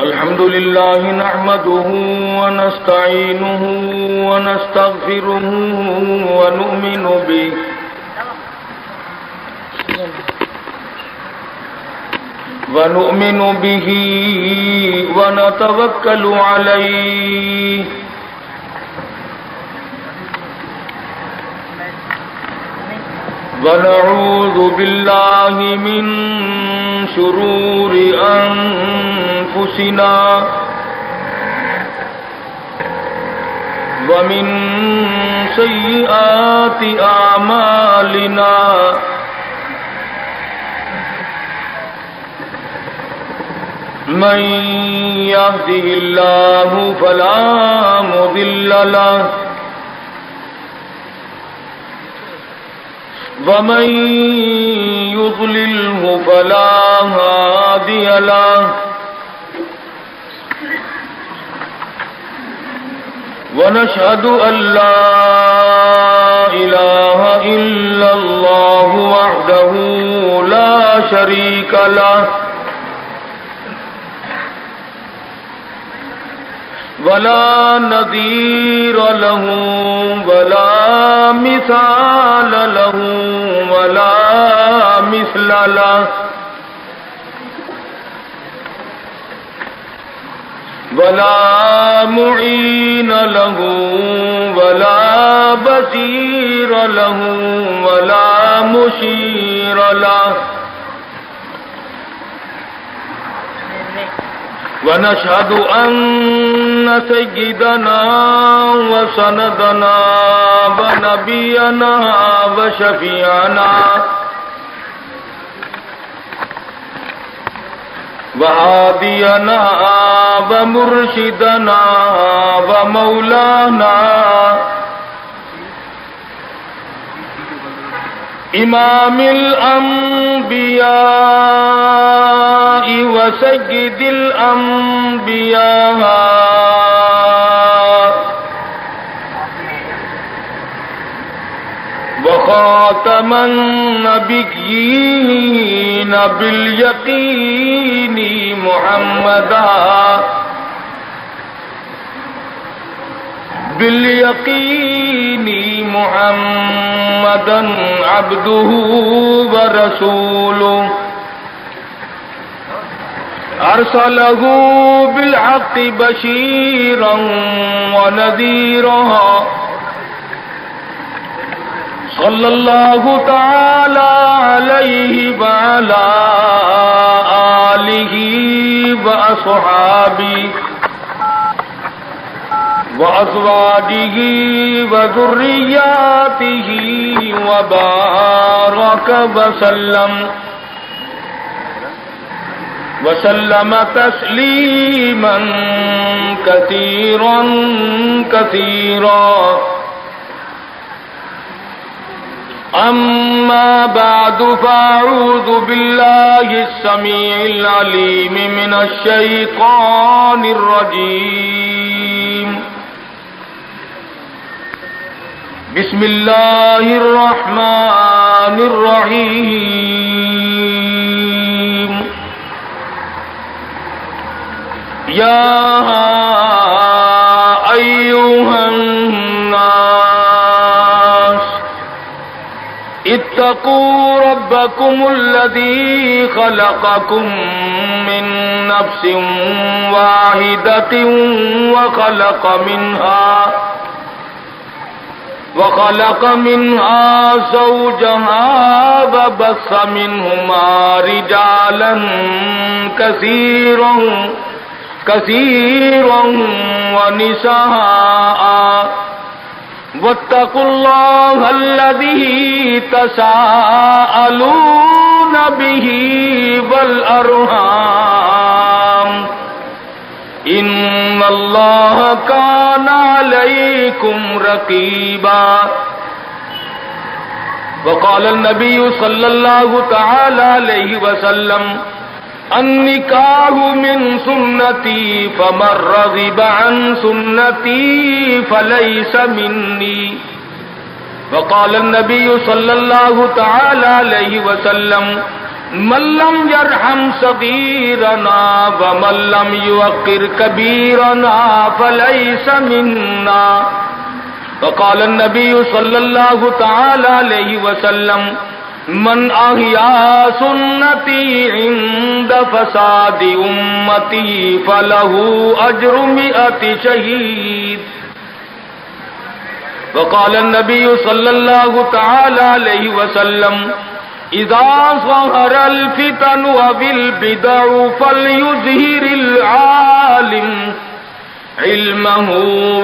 الحمد لله نحمده ونستعينه ونستغفره ونؤمن به ونتوكل عليه ونعوذ بالله من شرور أنفسنا ومن سيئات أعمالنا من يهده الله فلا مضل له ومن يضلله فلا هادي له ونشهد أن لا إله إلا الله وحده لا شريك له ولا نظير له ولا مثال له ولا مثل له ولا معين له ولا بصير له ولا مشير له ونشهد أن سيدنا وسندنا ونبينا وشفيعنا وهادينا ومرشدنا ومولانا إمام الأنبياء وسيد الأنبياء وخاتم النبيين باليقين محمدا محمدا عبده ورسوله أرسله بالحق بشيرا ونذيرا صلى الله تعالى عليه وعلى آله وأصحابه وأزواجه وذرياته وبارك وسلم تسليما كثيرا كثيرا أما بعد فأعوذ بالله السميع العليم من الشيطان الرجيم بسم الله الرحمن الرحيم يا أيها الناس اتقوا ربكم الذي خلقكم من نفس واحدة وخلق منها زوجها وبث منهما رجالا كثيرا ونساء واتقوا الله الذي تساءلون به والأرحام إن الله كان عليكم رقيبا وقال النبي صلى الله تعالى عليه وسلم النکاح من سنتی فمن رغب عن سنتی فلیس منی وقال النبي صلى الله تعالى عليه وسلم من لم يرحم صغيرنا ومن لم يوقر كبيرنا فليس منا. وقال النبي صلى الله تعالى عليه وسلم من أحيا سنتي عند فساد أمتي فله أجر 100 شهيد. وقال النبي صلى الله تعالى عليه وسلم اذا ظهر الفتن وبالبدع فليظهر العالم علمه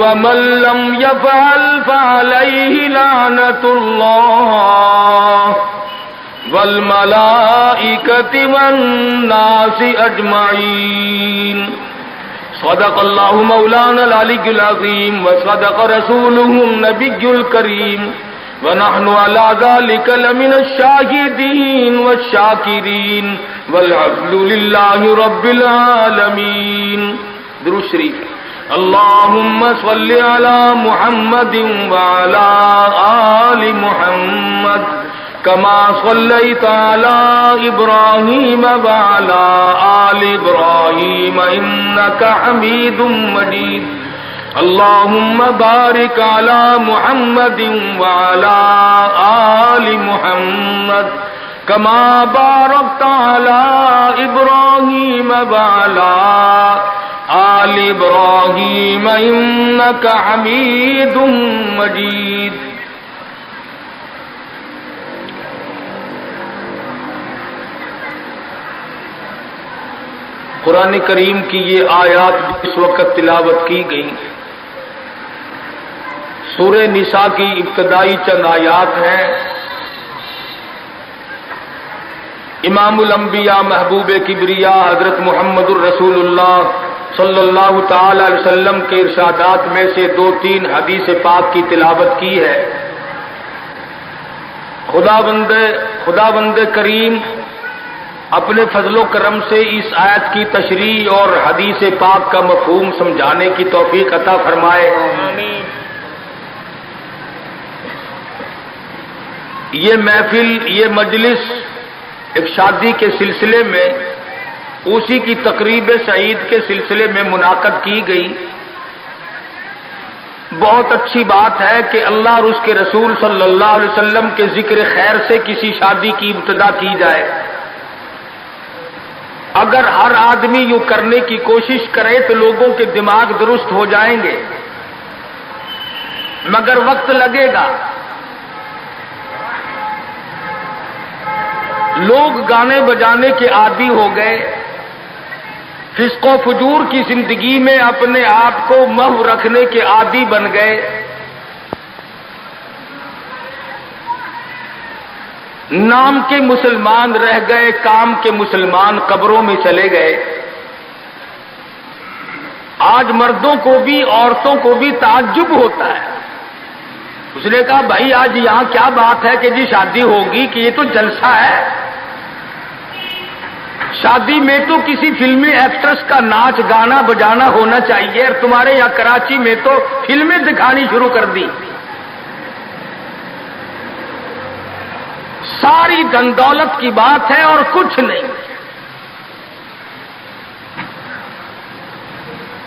ومن لم يفعل فعليه لعنة الله والملائكة والناس أجمعين. صدق الله مولانا العلي العظيم وصدق رسوله النبي الكريم ونحن على ذلك لمن الشاهدين والشاكرين والحمد لله رب العالمين. درود شریف. اللهم صل على محمد وعلى آل محمد كما صليت على إبراهيم وعلى آل إبراهيم إنك حميد مجيد. اللهم بارك على محمد وعلى آل محمد كما باركت على إبراهيم وعلى آل إبراهيم إنك حميد مجيد. قرآن کریم کی یہ آیات اس وقت تلاوت کی گئی سورہ نساء کی ابتدائی چند آیات ہیں. امام الانبیاء محبوب کبریا حضرت محمد الرسول اللہ صلی اللہ تعالی علیہ وسلم کے ارشادات میں سے 2-3 حدیث پاک کی تلاوت کی ہے. خداوند کریم اپنے فضل و کرم سے اس آیت کی تشریح اور حدیث پاک کا مفہوم سمجھانے کی توفیق عطا فرمائے. آمین. یہ محفل، یہ مجلس ایک شادی کے سلسلے میں، اسی کی تقریب سعید کے سلسلے میں منعقد کی گئی. بہت اچھی بات ہے کہ اللہ اور اس کے رسول صلی اللہ علیہ وسلم کے ذکر خیر سے کسی شادی کی ابتدا کی جائے. اگر ہر آدمی یوں کرنے کی کوشش کرے تو لوگوں کے دماغ درست ہو جائیں گے، مگر وقت لگے گا. لوگ گانے بجانے کے عادی ہو گئے، فسق و فجور کی زندگی میں اپنے آپ کو محو رکھنے کے عادی بن گئے. نام کے مسلمان رہ گئے، کام کے مسلمان قبروں میں چلے گئے. آج مردوں کو بھی عورتوں کو بھی تعجب ہوتا ہے. اس نے کہا بھائی آج یہاں کیا بات ہے کہ جی شادی ہوگی، کہ یہ تو جلسہ ہے. شادی میں تو کسی فلمی ایکٹریس کا ناچ گانا بجانا ہونا چاہیے، اور تمہارے یہاں کراچی میں تو فلمیں دکھانی شروع کر دی. ساری دن دولت کی بات ہے اور کچھ نہیں.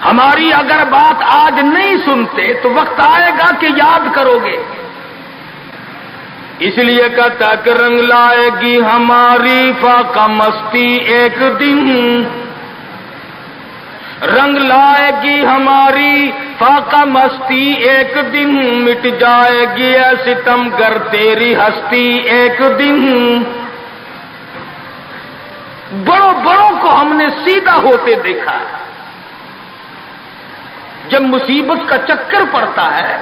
ہماری اگر بات آج نہیں سنتے تو وقت آئے گا کہ یاد کرو گے. اس لیے کہتا کہ رنگ لائے گی ہماری فاقہ مستی ایک دن، رنگ لائے گی ہماری فاقہ مستی ایک دن، مٹ جائے گی اے ستم گر تیری ہستی ایک دن. بڑوں بڑوں کو ہم نے سیدھا ہوتے دیکھا ہے. جب مصیبت کا چکر پڑتا ہے،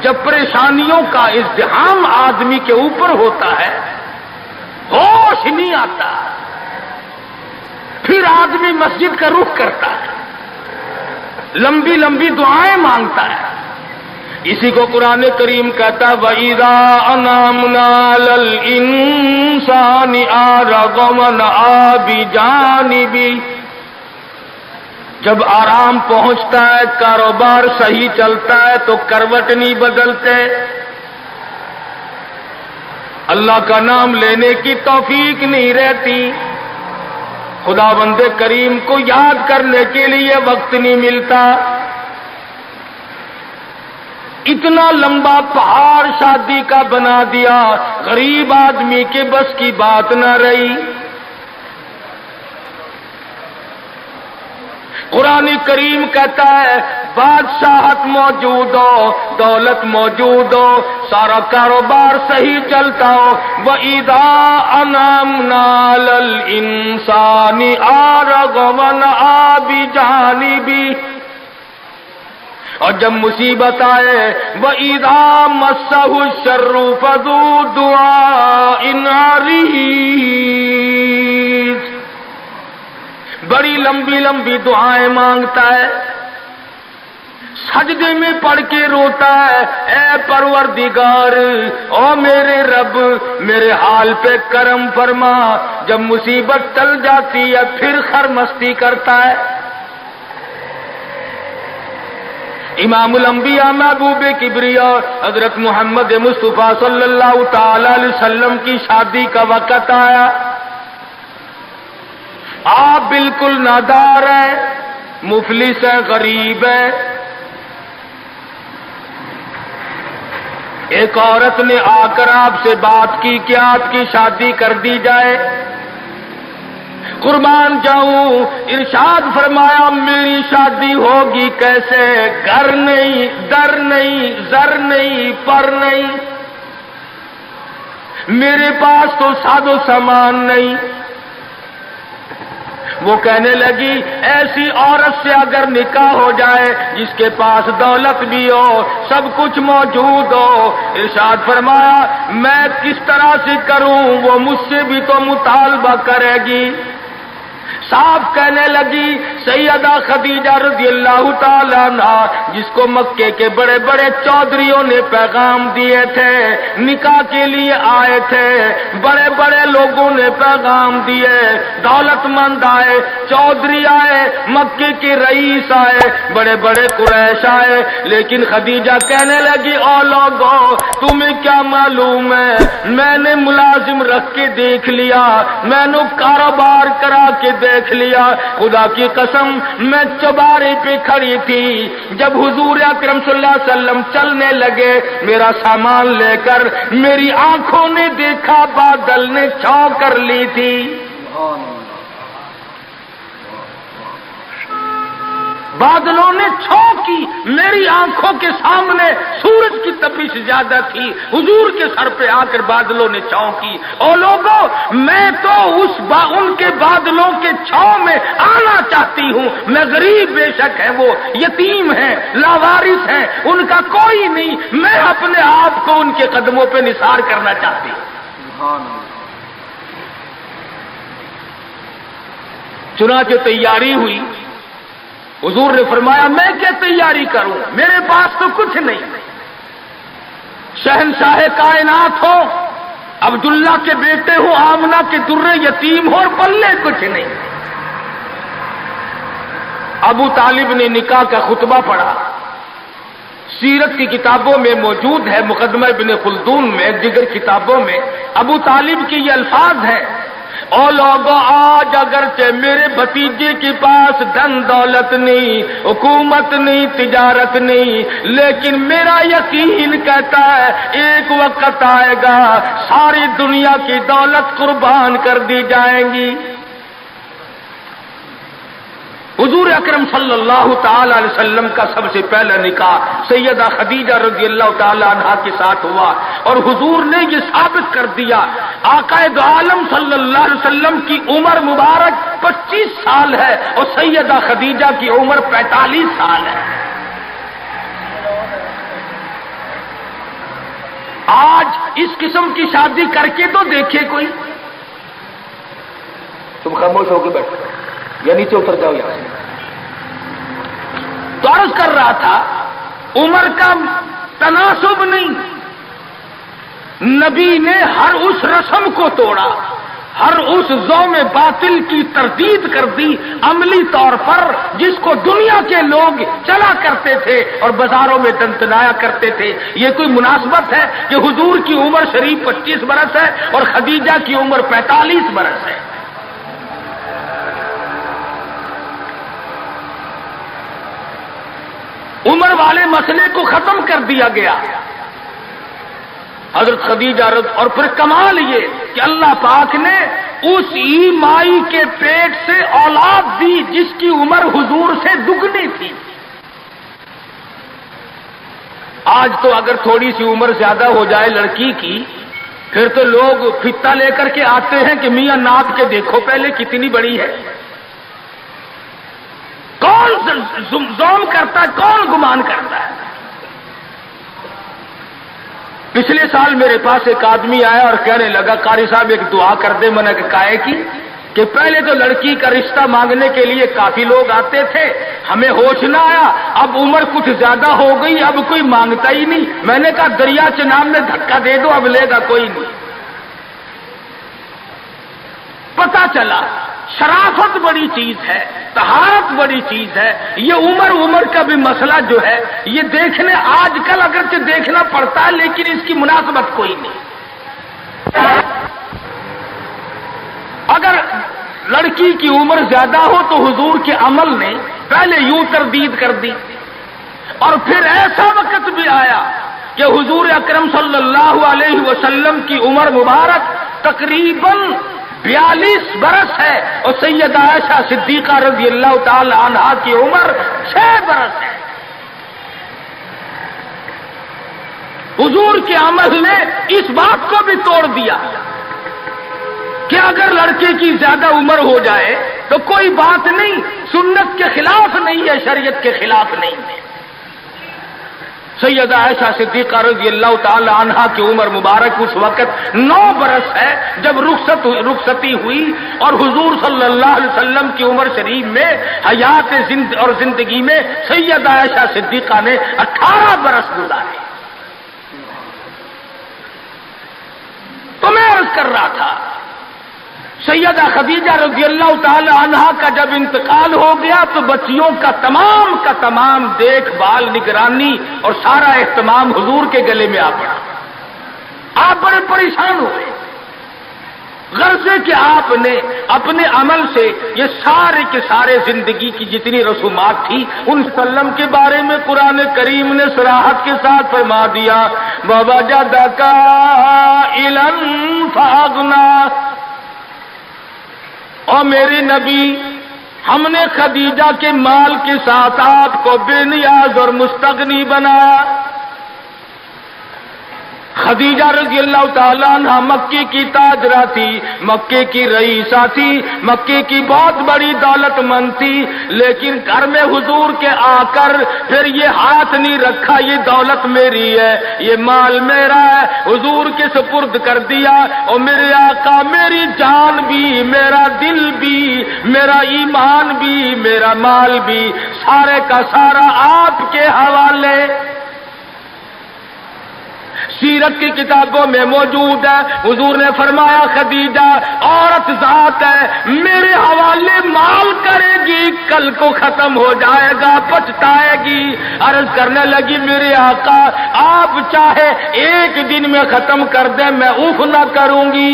جب پریشانیوں کا ازدحام آدمی کے اوپر ہوتا ہے، ہوش نہیں آتا، پھر آدمی مسجد کا رخ کرتا ہے، لمبی لمبی دعائیں مانگتا ہے. اسی کو قرآن کریم کہتا ہے وَإِذَا أَنْعَمْنَا عَلَى الْإِنسَانِ أَعْرَضَ وَنَأَىٰ بِجَانِبِهِ. جب آرام پہنچتا ہے، کاروبار صحیح چلتا ہے تو کروٹ نہیں بدلتے. اللہ کا نام لینے کی توفیق نہیں رہتی، خدا بند کریم کو یاد کرنے کے لیے وقت نہیں ملتا۔ اتنا لمبا پہاڑ شادی کا بنا دیا، غریب آدمی کے بس کی بات نہ رہی۔ قرآن کریم کہتا ہے بادشاہت موجود ہو، دولت موجود ہو، سارا کاروبار صحیح چلتا ہو، وَإِذَا أَنْعَمْنَا عَلَى الْإِنسَانِ أَعْرَضَ وَنَأَىٰ بِجَانِبِهِ، اور جب مصیبت آئے وَإِذَا مَسَّهُ الشَّرُّ فَذُو دُعَاءٍ عَرِيضٍ، بڑی لمبی لمبی دعائیں مانگتا ہے، سجدے میں پڑھ کے روتا ہے، اے پروردگار، او میرے رب، میرے حال پہ کرم فرما۔ جب مصیبت ٹل جاتی ہے پھر خرمستی کرتا ہے۔ امام الانبیاء محبوب کبریا حضرت محمد مصطفیٰ صلی اللہ تعالی علیہ وسلم کی شادی کا وقت آیا، آپ بالکل نادار ہیں، مفلس ہیں، غریب ہیں۔ ایک عورت نے آ کر آپ سے بات کی کہ آپ کی شادی کر دی جائے۔ قربان جاؤں، ارشاد فرمایا میری شادی ہوگی کیسے؟ گھر نہیں، در نہیں، زر نہیں، پر نہیں، میرے پاس تو ساز و سامان نہیں۔ وہ کہنے لگی ایسی عورت سے اگر نکاح ہو جائے جس کے پاس دولت بھی ہو، سب کچھ موجود ہو، ارشاد فرمایا میں کس طرح سے کروں؟ وہ مجھ سے بھی تو مطالبہ کرے گی۔ صاف کہنے لگی سیدہ خدیجہ رضی اللہ تعالیٰ عنہ، جس کو مکے کے بڑے بڑے چودھریوں نے پیغام دیے تھے، نکاح کے لیے آئے تھے، بڑے بڑے لوگوں نے پیغام دیے، دولت مند آئے، چودھری آئے، مکے کے رئیس آئے، بڑے بڑے قریش آئے، لیکن خدیجہ کہنے لگی او لوگو تمہیں کیا معلوم ہے، میں نے ملازم رکھ کے دیکھ لیا، میں نے کاروبار کرا کے دیکھ لیا، خدا کی قسم میں چوبارے پہ کھڑی تھی، جب حضور اکرم صلی اللہ علیہ وسلم چلنے لگے میرا سامان لے کر، میری آنکھوں نے دیکھا بادل نے چھاؤ کر لی تھی۔ بادلوں نے چھاؤ کی، میری آنکھوں کے سامنے سورج کی تپش زیادہ تھی، حضور کے سر پہ آ کر بادلوں نے چھاؤ کی۔ او لوگوں میں تو ان کے بادلوں کے چھاؤ میں آنا چاہتی ہوں، میں غریب بے شک ہے، وہ یتیم ہیں، لاوارث ہیں، ان کا کوئی نہیں، میں اپنے آپ کو ان کے قدموں پہ نثار کرنا چاہتی ہوں۔ چنانچہ تیاری ہوئی، حضور نے فرمایا میں کیا تیاری کروں، میرے پاس تو کچھ نہیں، شہنشاہ کائنات ہو، عبداللہ کے بیٹے ہو، آمنہ کے درے یتیم ہو اور پلے کچھ نہیں۔ ابو طالب نے نکاح کا خطبہ پڑھا، سیرت کی کتابوں میں موجود ہے، مقدمہ ابن خلدون میں، دیگر کتابوں میں ابو طالب کے یہ الفاظ ہیں، او لوگوں آج اگرچہ میرے بھتیجے کے پاس دھن دولت نہیں، حکومت نہیں، تجارت نہیں، لیکن میرا یقین کہتا ہے ایک وقت آئے گا ساری دنیا کی دولت قربان کر دی جائیں گی۔ حضور اکرم صلی اللہ تعالی علیہ وسلم کا سب سے پہلا نکاح سیدہ خدیجہ رضی اللہ تعالی عنہا کے ساتھ ہوا، اور حضور نے یہ ثابت کر دیا آقا دو عالم صلی اللہ علیہ وسلم کی عمر مبارک 25 سال ہے اور سیدہ خدیجہ کی عمر 45 سال ہے۔ آج اس قسم کی شادی کر کے تو دیکھے کوئی، تم خاموش ہو کے بیٹھو یا نیچے اتر جاؤ یہاں سے۔ تو عرض کر رہا تھا عمر کا تناسب نہیں، نبی نے ہر اس رسم کو توڑا، ہر اس ذوم باطل کی تردید کر دی عملی طور پر، جس کو دنیا کے لوگ چلا کرتے تھے اور بازاروں میں دنتنایا کرتے تھے۔ یہ کوئی مناسبت ہے کہ حضور کی عمر شریف 25 برس ہے اور خدیجہ کی عمر 45 برس ہے؟ عمر والے مسئلے کو ختم کر دیا گیا۔ حضرت خدیجہ اور پھر کمال یہ کہ اللہ پاک نے اس ہی مائی کے پیٹ سے اولاد دی جس کی عمر حضور سے دگنی تھی۔ آج تو اگر تھوڑی سی عمر زیادہ ہو جائے لڑکی کی، پھر تو لوگ فتا لے کر کے آتے ہیں کہ میاں ناپ کے دیکھو پہلے کتنی بڑی ہے۔ کون زوم کرتا ہے، کون گمان کرتا ہے؟ پچھلے سال میرے پاس ایک آدمی آیا اور کہنے لگا قاری صاحب ایک دعا کر دے۔ میں نے کہا کی کہ پہلے تو لڑکی کا رشتہ مانگنے کے لیے کافی لوگ آتے تھے، ہمیں ہوش نہ آیا، اب عمر کچھ زیادہ ہو گئی، اب کوئی مانگتا ہی نہیں۔ میں نے کہا دریا چناب میں دھکا دے دو، اب لے گا کوئی نہیں۔ پتا چلا شرافت بڑی چیز ہے، طہارت بڑی چیز ہے۔ یہ عمر کا بھی مسئلہ جو ہے یہ دیکھنے آج کل اگرچہ دیکھنا پڑتا ہے لیکن اس کی مناسبت کوئی نہیں۔ اگر لڑکی کی عمر زیادہ ہو تو حضور کے عمل نے پہلے یوں تردید کر دی، اور پھر ایسا وقت بھی آیا کہ حضور اکرم صلی اللہ علیہ وسلم کی عمر مبارک تقریباً 42 برس ہے اور سیدہ عائشہ صدیقہ رضی اللہ تعالی عنہا کی عمر 6 برس ہے۔ حضور کے عمل نے اس بات کو بھی توڑ دیا کہ اگر لڑکے کی زیادہ عمر ہو جائے تو کوئی بات نہیں، سنت کے خلاف نہیں ہے، شریعت کے خلاف نہیں ہے۔ سیدہ عائشہ صدیقہ رضی اللہ تعالی عنہا کی عمر مبارک اس وقت 9 برس ہے جب رخصتی ہوئی، اور حضور صلی اللہ علیہ وسلم کی عمر شریف میں حیات اور زندگی میں سیدہ عائشہ صدیقہ نے 18 برس گزارے۔ تو میں عرض کر رہا تھا سیدہ خدیجہ رضی اللہ تعالی عنہا کا جب انتقال ہو گیا تو بچیوں کا تمام دیکھ بھال، نگرانی اور سارا اہتمام حضور کے گلے میں آ پڑا۔ آپ بڑے پریشان ہوئے، غرضے کہ آپ نے اپنے عمل سے یہ سارے کے سارے زندگی کی جتنی رسومات تھی ان سلم کے بارے میں قرآن کریم نے صراحت کے ساتھ فرما دیا، وَوَجَدَكَ عَائِلًا فَأَغْنَىٰ۔ اور میرے نبی، ہم نے خدیجہ کے مال کے ساتھ آپ کو بے نیاز اور مستغنی بنایا۔ خدیجہ رضی اللہ تعالیٰ عنہ مکے کی تاجرہ تھی، مکے کی رئیسہ تھی، مکے کی بہت بڑی دولت مند تھی، لیکن گھر میں حضور کے آ کر پھر یہ ہاتھ نہیں رکھا یہ دولت میری ہے، یہ مال میرا ہے، حضور کے سپرد کر دیا۔ اور میرے آقا میری جان بھی، میرا دل بھی، میرا ایمان بھی، میرا مال بھی، سارے کا سارا آپ کے حوالے۔ سیرت کی کتابوں میں موجود ہے، حضور نے فرمایا خدیجہ عورت ذات ہے، میرے حوالے مال کرے گی، کل کو ختم ہو جائے گا، پچھتائے گی۔ عرض کرنے لگی میرے آقا آپ چاہے ایک دن میں ختم کر دیں میں اف نہ کروں گی۔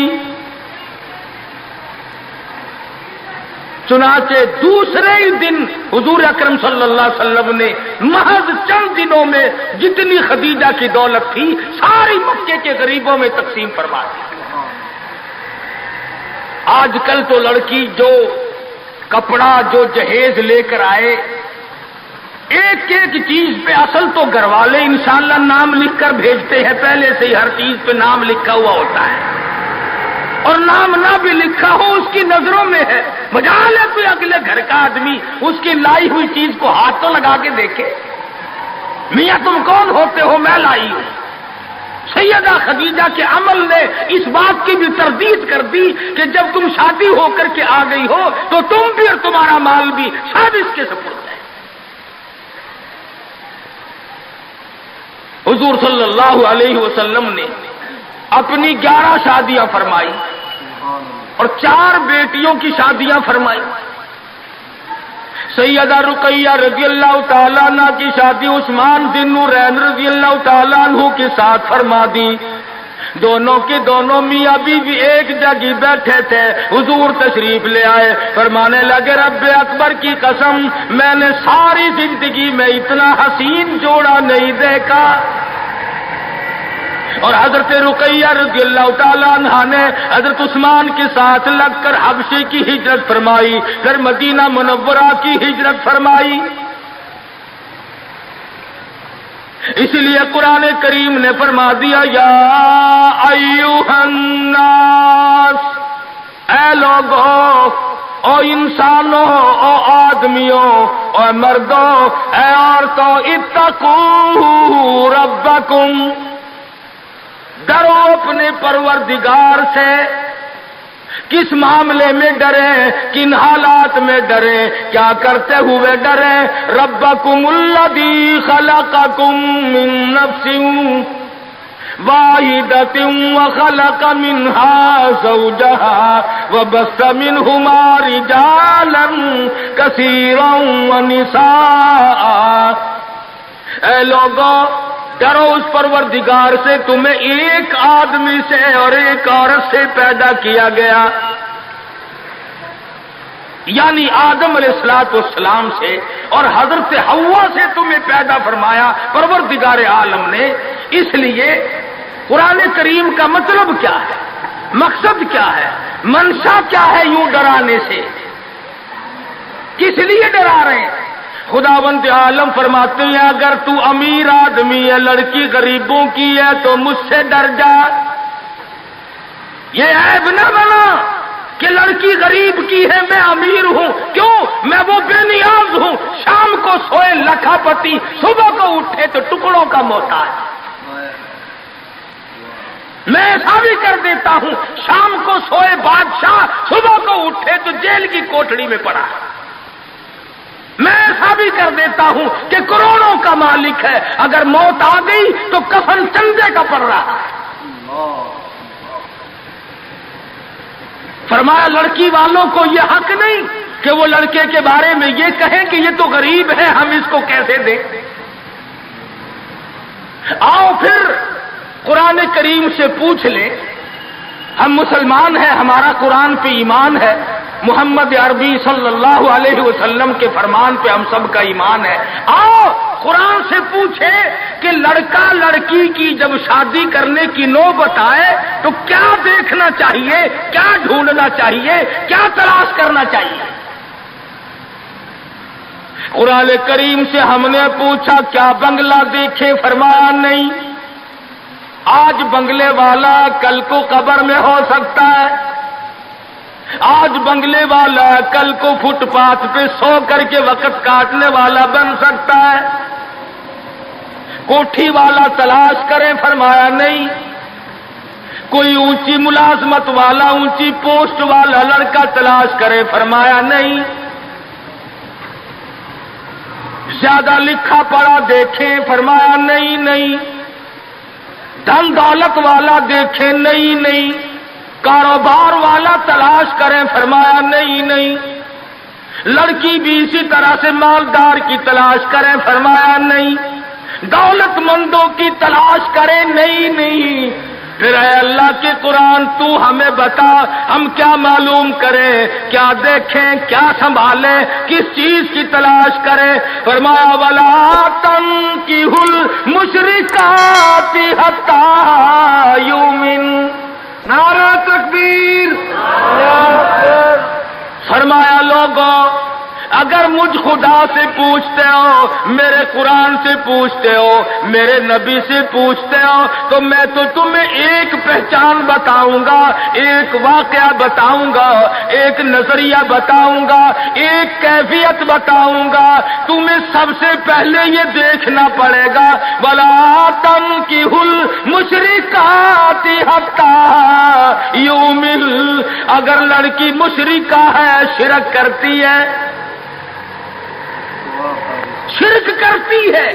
چنانچہ دوسرے ہی دن حضور اکرم صلی اللہ علیہ وسلم نے محض چند دنوں میں جتنی خدیجہ کی دولت تھی ساری مکے کے غریبوں میں تقسیم فرما دی۔ آج کل تو لڑکی جو کپڑا جو جہیز لے کر آئے، ایک ایک چیز پہ اصل تو گھر والے انشاءاللہ نام لکھ کر بھیجتے ہیں، پہلے سے ہی ہر چیز پہ نام لکھا ہوا ہوتا ہے، اور نام نہ بھی لکھا ہو اس کی نظروں میں ہے، مجال ہے کوئی اگلے گھر کا آدمی اس کی لائی ہوئی چیز کو ہاتھ تو لگا کے دیکھے، میاں تم کون ہوتے ہو میں لائی ہوں۔ سیدہ خدیجہ کے عمل نے اس بات کی بھی تردید کر دی کہ جب تم شادی ہو کر کے آ گئی ہو تو تم بھی اور تمہارا مال بھی سب اس کے سپرد ہے۔ حضور صلی اللہ علیہ وسلم نے اپنی 11 شادیاں فرمائی اور 4 بیٹیوں کی شادیاں فرمائی. سیدہ رقیہ رضی اللہ تعالیٰ عنہ کی شادی عثمان ذی نورین رضی اللہ تعالیٰ عنہ کے ساتھ فرما دی. دونوں کے دونوں میاں بیوی ایک جگہ بیٹھے تھے. حضور تشریف لے آئے، فرمانے لگے رب اکبر کی قسم میں نے ساری زندگی میں اتنا حسین جوڑا نہیں دیکھا. اور حضرت رقیہ رضی اللہ تعالیٰ عنہ نے حضرت عثمان کے ساتھ لگ کر حبشے کی ہجرت فرمائی، پھر مدینہ منورہ کی ہجرت فرمائی. اس لیے قرآن کریم نے فرما دیا یا ایھا الناس، اے لوگو، او انسانوں، او آدمیوں، او مردوں، اے عورتوں، اتقوا ربکم، ڈرو اپنے پروردگار سے. کس معاملے میں ڈریں؟ کن حالات میں ڈریں؟ کیا کرتے ہوئے ڈریں؟ ربکم الذی خلقکم من نفس واحدۃ وخلق منها زوجها وبث منهما رجالا کثیرا ونساء. اے لوگوں، ڈرو اس پروردگار سے تمہیں ایک آدمی سے اور ایک عورت سے پیدا کیا گیا، یعنی آدم علیہ السلام سے، اور حضرت حوا سے تمہیں پیدا فرمایا پروردگار عالم نے. اس لیے قرآن کریم کا مطلب کیا ہے، مقصد کیا ہے، منشا کیا ہے یوں ڈرانے سے؟ کس لیے ڈرا رہے ہیں؟ خداوند عالم فرماتے ہیں اگر تو امیر آدمی ہے، لڑکی غریبوں کی ہے تو مجھ سے ڈر جا. یہ عیب نہ بنا کہ لڑکی غریب کی ہے میں امیر ہوں. کیوں؟ میں وہ بے نیاز ہوں، شام کو سوئے لکھا پتی، صبح کو اٹھے تو ٹکڑوں کا محتاج. میں ایسا بھی کر دیتا ہوں، شام کو سوئے بادشاہ، صبح کو اٹھے تو جیل کی کوٹڑی میں پڑا. میں ایسا بھی کر دیتا ہوں کہ کروڑوں کا مالک ہے، اگر موت آ گئی تو کفن چندے کا پڑ رہا ہے. فرمایا لڑکی والوں کو یہ حق نہیں کہ وہ لڑکے کے بارے میں یہ کہیں کہ یہ تو غریب ہے، ہم اس کو کیسے دیں. آؤ پھر قرآن کریم سے پوچھ لیں. ہم مسلمان ہیں، ہمارا قرآن پہ ایمان ہے، محمد عربی صلی اللہ علیہ وسلم کے فرمان پہ ہم سب کا ایمان ہے. آؤ قرآن سے پوچھے کہ لڑکا لڑکی کی جب شادی کرنے کی نوبت آئے تو کیا دیکھنا چاہیے، کیا ڈھونڈنا چاہیے، کیا تلاش کرنا چاہیے. قرآن کریم سے ہم نے پوچھا کیا بنگلہ دیکھے؟ فرمایا نہیں. آج بنگلے والا کل کو قبر میں ہو سکتا ہے. آج بنگلے والا کل کو فٹ پاتھ پہ سو کر کے وقت کاٹنے والا بن سکتا ہے. کوٹھی والا تلاش کریں؟ فرمایا نہیں. کوئی اونچی ملازمت والا، اونچی پوسٹ والا لڑکا تلاش کرے؟ فرمایا نہیں. زیادہ لکھا پڑھا دیکھیں؟ فرمایا نہیں نہیں. دھن دولت والا دیکھیں؟ نہیں. کاروبار والا تلاش کریں؟ فرمایا نہیں نہیں. لڑکی بھی اسی طرح سے مالدار کی تلاش کریں؟ فرمایا نہیں. دولت مندوں کی تلاش کریں؟ نہیں. پھر اے اللہ کے قرآن تو ہمیں بتا ہم کیا معلوم کریں، کیا دیکھیں، کیا سنبھالیں، کس چیز کی تلاش کریں؟ فرمایا وَلَا تَنكِحُوا الْمُشْرِكَاتِ حَتَّىٰ يُؤْمِنَ. نعرہ تکبیر. فرمایا لوگوں اگر مجھ خدا سے پوچھتے ہو، میرے قرآن سے پوچھتے ہو، میرے نبی سے پوچھتے ہو تو میں تو تمہیں ایک پہچان بتاؤں گا، ایک واقعہ بتاؤں گا، ایک نظریہ بتاؤں گا، ایک کیفیت بتاؤں گا. تمہیں سب سے پہلے یہ دیکھنا پڑے گا وَلَا تَنكِحُوا الْمُشْرِكَاتِ حَتَّىٰ يُؤْمِنَ. اگر لڑکی مشرکہ ہے، شرک کرتی ہے، شرک کرتی ہے،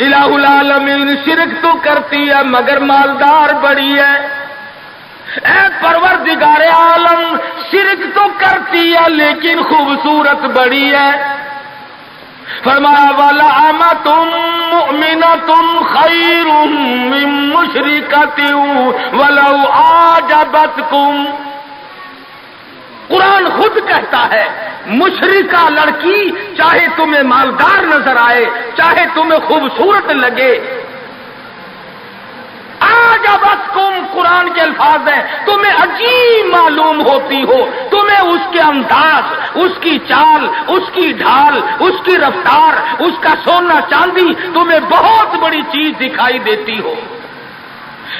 الہ العالمین شرک تو کرتی ہے مگر مالدار بڑی ہے. اے پروردگار عالم، شرک تو کرتی ہے لیکن خوبصورت بڑی ہے۔ فرمایا وَلَأَمَةٌ مُؤْمِنَةٌ خَيْرٌ مِّن مُّشْرِكَةٍ وَلَوْ أَعْجَبَتْكُمْ۔ قرآن خود کہتا ہے مشرکہ لڑکی چاہے تمہیں مالدار نظر آئے، چاہے تمہیں خوبصورت لگے، آجبتکم، قرآن کے الفاظ ہیں، تمہیں عجیب معلوم ہوتی ہو، تمہیں اس کے انداز، اس کی چال، اس کی ڈھال، اس کی رفتار، اس کا سونا چاندی تمہیں بہت بڑی چیز دکھائی دیتی ہو۔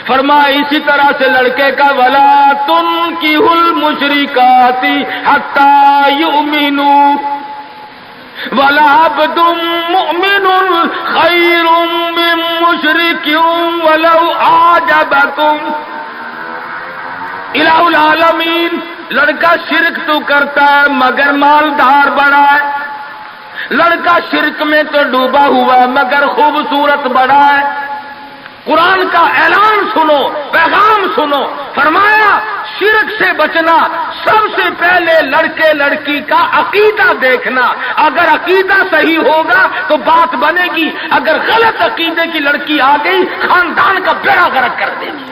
فرمایا اسی طرح سے لڑکے کا وَلَا تُنْكِحُوا الْمُشْرِكَاتِ حَتَّى يُؤْمِنُوا وَلَعَبْدٌ مُؤْمِنٌ خَيْرٌ مِّن مُّشْرِكٍ وَلَوْ أَعْجَبَكُمْ۔ الہ العالمین، لڑکا شرک تو کرتا ہے مگر مالدار بڑا ہے، لڑکا شرک میں تو ڈوبا ہوا مگر خوبصورت بڑا ہے۔ قرآن کا اعلان سنو، پیغام سنو، فرمایا شرک سے بچنا، سب سے پہلے لڑکے لڑکی کا عقیدہ دیکھنا، اگر عقیدہ صحیح ہوگا تو بات بنے گی، اگر غلط عقیدے کی لڑکی آ گئی خاندان کا بیڑا غرق کر دے گی۔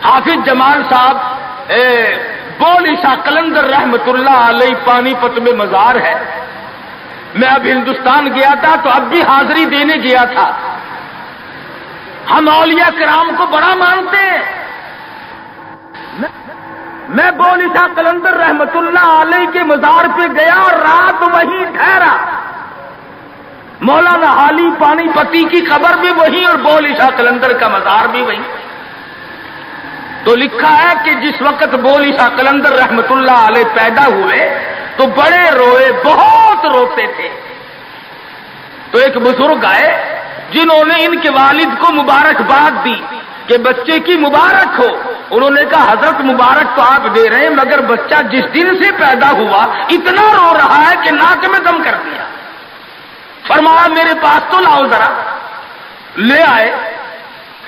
حافظ جمال صاحب بولی شاہ قلندر رحمت اللہ علیہ پانی پت میں مزار ہے، میں اب ہندوستان گیا تھا تو اب بھی حاضری دینے گیا تھا۔ ہم اولیاء کرام کو بڑا مانتے ہیں، میں بولی شاہ قلندر رحمت اللہ علیہ کے مزار پہ گیا اور رات وہیں ٹھہرا۔ مولانا حالی پانی پتی کی قبر بھی وہیں اور بولی شاہ قلندر کا مزار بھی وہیں۔ تو لکھا ہے کہ جس وقت بولی شاہ قلندر رحمت اللہ علیہ پیدا ہوئے تو بڑے روئے، بہت روتے تھے۔ تو ایک بزرگ آئے جنہوں نے ان کے والد کو مبارکباد دی کہ بچے کی مبارک ہو۔ انہوں نے کہا حضرت مبارک تو آپ دے رہے ہیں مگر بچہ جس دن سے پیدا ہوا اتنا رو رہا ہے کہ ناک میں دم کر دیا۔ فرمایا میرے پاس تو لاؤ ذرا، لے آئے۔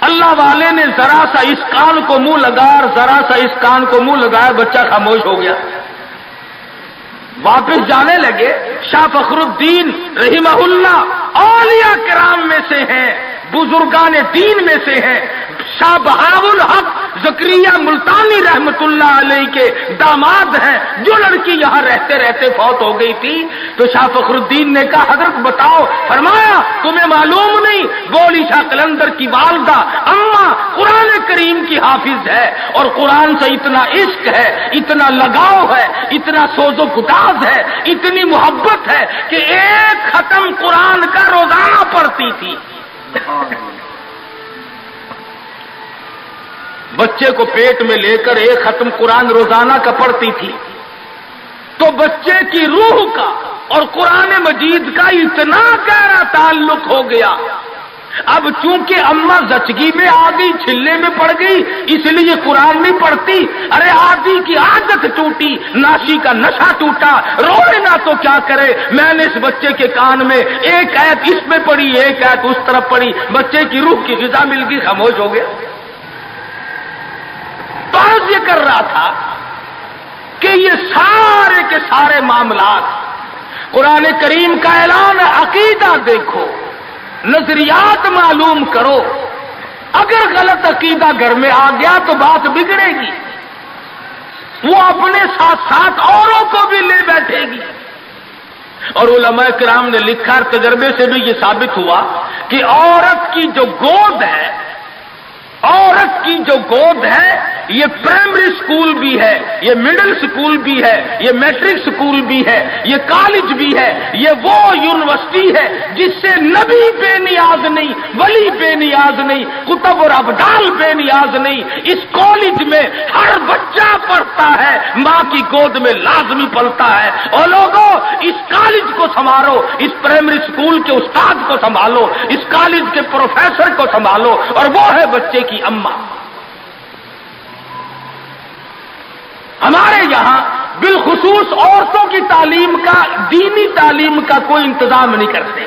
اللہ والے نے ذرا سا اس کان کو منہ لگایا اور ذرا سا اس کان کو منہ لگایا، بچہ خاموش ہو گیا۔ واپس جانے لگے۔ شاہ فخر الدین رحمہ اللہ اولیاء کرام میں سے ہیں، بزرگان دین میں سے ہیں۔ شاہ بہاء الحق زکریا ملتانی رحمت اللہ علیہ کے داماد ہیں، جو لڑکی یہاں رہتے رہتے فوت ہو گئی تھی۔ تو شاہ فخر الدین نے کہا حضرت بتاؤ، فرمایا تمہیں معلوم نہیں بولی شاہ قلندر کی والدہ اماں قرآن کریم کی حافظ ہے، اور قرآن سے اتنا عشق ہے، اتنا لگاؤ ہے، اتنا سوز و گداز ہے، اتنی محبت ہے کہ ایک ختم قرآن کا روزانہ پڑھتی تھی۔ بچے کو پیٹ میں لے کر ایک ختم قرآن روزانہ کا پڑھتی تھی۔ تو بچے کی روح کا اور قرآن مجید کا اتنا گہرا تعلق ہو گیا۔ اب چونکہ اماں زچگی میں آ گئی، چھلے میں پڑ گئی، اس لیے قرآن نہیں پڑھتی۔ ارے آدھی کی عادت ٹوٹی، ناشی کا نشہ ٹوٹا، روئے نہ تو کیا کرے۔ میں نے اس بچے کے کان میں ایک آیت اس میں پڑھی، ایک آیت اس طرف پڑھی، بچے کی روح کی غذا مل گئی، خاموش ہو گیا۔ بات یہ کر رہا تھا کہ یہ سارے کے سارے معاملات قرآن کریم کا اعلان ہے، عقیدہ دیکھو، نظریات معلوم کرو۔ اگر غلط عقیدہ گھر میں آ گیا تو بات بگڑے گی، وہ اپنے ساتھ ساتھ اوروں کو بھی لے بیٹھے گی۔ اور علماء کرام نے لکھا، تجربے سے بھی یہ ثابت ہوا کہ عورت کی جو گود ہے، عورت کی جو گود ہے، یہ پرائمری سکول بھی ہے، یہ مڈل سکول بھی ہے، یہ میٹرک سکول بھی ہے، یہ کالج بھی ہے، یہ وہ یونیورسٹی ہے جس سے نبی بے نیاز نہیں، ولی بے نیاز نہیں، کتب اور ابدال بے نیاز نہیں۔ اس کالج میں ہر بچہ پڑھتا ہے، ماں کی گود میں لازمی پلتا ہے۔ اور لوگوں اس کالج کو سنبھالو، اس پرائمری سکول کے استاد کو سنبھالو، اس کالج کے پروفیسر کو سنبھالو، اور وہ ہے بچے کی اماں۔ ہمارے یہاں بالخصوص عورتوں کی تعلیم کا، دینی تعلیم کا کوئی انتظام نہیں کرتے۔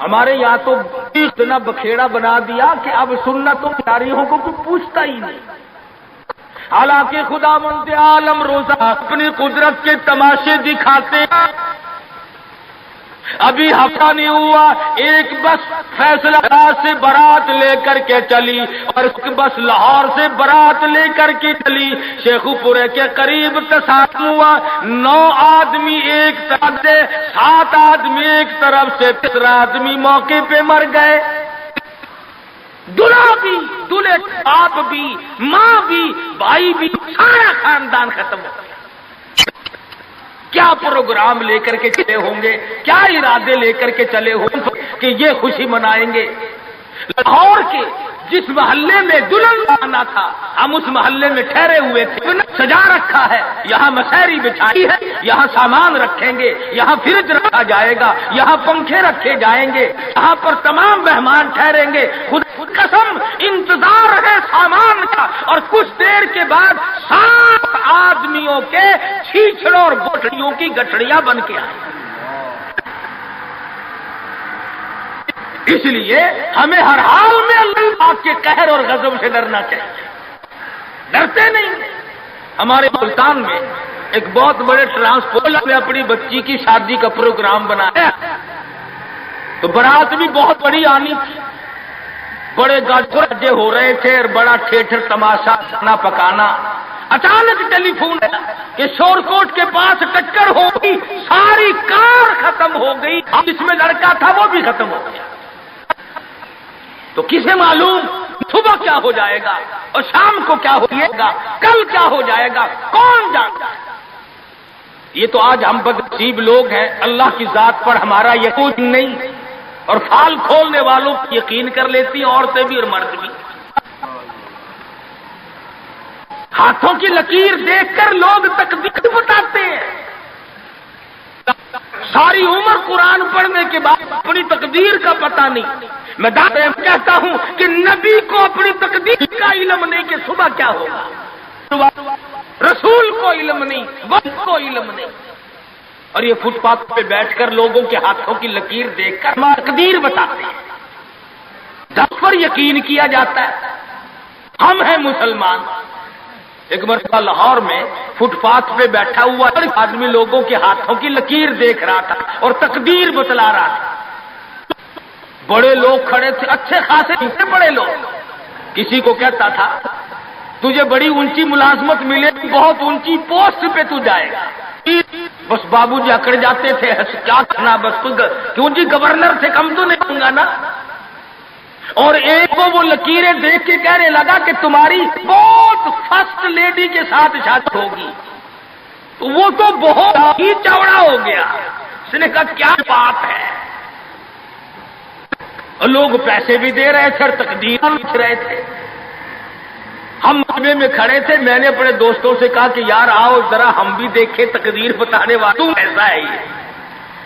ہمارے یہاں تو اتنا بکھیڑا بنا دیا کہ اب سنتوں تاریخوں کو کوئی پوچھتا ہی نہیں. حالانکہ خداوند عالم روزہ اپنی قدرت کے تماشے دکھاتے ہیں. ابھی ہفتہ نہیں ہوا ایک بس فیصلہ آباد سے بارات لے کر کے چلی اور بس لاہور سے بارات لے کر کے چلی. شیخو پورے کے قریب تصادم ہوا. 9 آدمی ایک طرف سے، 7 آدمی ایک طرف سے، 3 آدمی موقع پہ مر گئے. دلہا بھی، دلہے باپ بھی، ماں بھی، بھائی بھی، سارا خاندان ختم ہو گیا. کیا پروگرام لے کر کے چلے ہوں گے، کیا ارادے لے کر کے چلے ہوں گے کہ یہ خوشی منائیں گے. لاہور کے جس محلے میں دلہن آنا تھا ہم اس محلے میں ٹھہرے ہوئے تھے. سجا رکھا ہے، یہاں مسحری بچھائی ہے، یہاں سامان رکھیں گے، یہاں فریج رکھا جائے گا، یہاں پنکھے رکھے جائیں گے، یہاں پر تمام مہمان ٹھہریں گے. خود قسم انتظار ہے سامان کا. اور کچھ دیر کے بعد 7 آدمیوں کے چھیچڑوں اور بوٹڑیوں کی گٹھڑیاں بن کے آئی. اس لیے ہمیں ہر حال میں اللہ پاک کے قہر اور غضب سے ڈرنا چاہیے. ڈرتے نہیں. ہمارے ملتان میں ایک بہت بڑے ٹرانسپورٹ نے اپنی بچی کی شادی کا پروگرام بنایا تو بارات بھی بہت بڑی آنی تھی. بڑے گاجے ہو رہے تھے اور بڑا ٹھیٹر تماشا کھانا پکانا. اچانک ٹیلی فون کہ شور کوٹ کے پاس ٹکر ہو گئی، ساری کار ختم ہو گئی، جس میں لڑکا تھا وہ بھی ختم ہو گیا. تو کسے معلوم صبح کیا ہو جائے گا اور شام کو کیا ہو جائے گا، کل کیا ہو جائے گا، کون جانتا ہے. یہ تو آج ہم بدنصیب لوگ ہیں، اللہ کی ذات پر ہمارا یقین نہیں اور پھال کھولنے والوں کو یقین کر لیتی ہیں، عورتیں بھی اور مرد بھی. ہاتھوں کی لکیر دیکھ کر لوگ تقدیر بتاتے ہیں. ساری عمر قرآن پڑھنے کے بعد اپنی تقدیر کا پتہ نہیں. میں کہتا ہوں کہ نبی کو اپنی تقدیر کا علم نہیں کہ صبح کیا ہوگا. رسول کو علم نہیں، وقت کو علم نہیں. اور یہ فٹ پاتھ پہ بیٹھ کر لوگوں کے ہاتھوں کی لکیر دیکھ کر تقدیر بتاتے ہیں. دس پر یقین کیا جاتا ہے. ہم ہیں مسلمان. ایک مرتبہ لاہور میں فٹ پاتھ پہ بیٹھا ہوا آدمی لوگوں کے ہاتھوں کی لکیر دیکھ رہا تھا اور تقدیر بتلا رہا تھا. بڑے لوگ کھڑے تھے، اچھے خاصے بڑے لوگ. کسی کو کہتا تھا تجھے بڑی اونچی ملازمت ملے، بہت اونچی پوسٹ پہ تو جائے گا. بس بابو جی اکڑ جاتے تھے، کیا کرنا، بس کیوں جی گورنر سے کم تو نہیں ہوں گا نا. اور ایک کو وہ لکیریں دیکھ کے کہنے لگا کہ تمہاری بہت فرسٹ لیڈی کے ساتھ شادی ہوگی. تو وہ تو بہت ہی چوڑا ہو گیا. اس نے کہا کیا بات ہے. اور لوگ پیسے بھی دے رہے تھے اور تقدیر لکھ رہے تھے. ہم مجمع میں کھڑے تھے. میں نے اپنے دوستوں سے کہا کہ یار آؤ ذرا ہم بھی دیکھیں تقدیر بتانے والوں ایسا ہے یہ.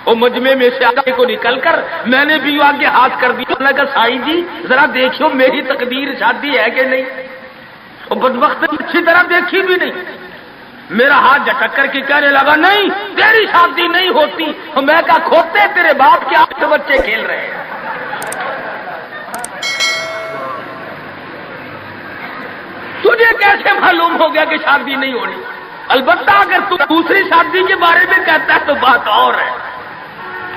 وہ مجمع میں سے آگے کو نکل کر میں نے بھی آگے ہاتھ کر دیا. میں نے کہا سائی جی ذرا دیکھو میری تقدیر شادی ہے کہ نہیں. وہ بدبخت اچھی طرح دیکھی بھی نہیں. میرا ہاتھ جھٹک کر کے کہنے لگا نہیں تیری شادی نہیں ہوتی. اور میں کہا کھوتے تیرے باپ کے 8 بچے کھیل رہے ہیں. تجھے کیسے معلوم ہو گیا کہ شادی نہیں ہونی؟ البتہ اگر تو دوسری شادی کے بارے میں کہتا ہے تو بات اور ہے.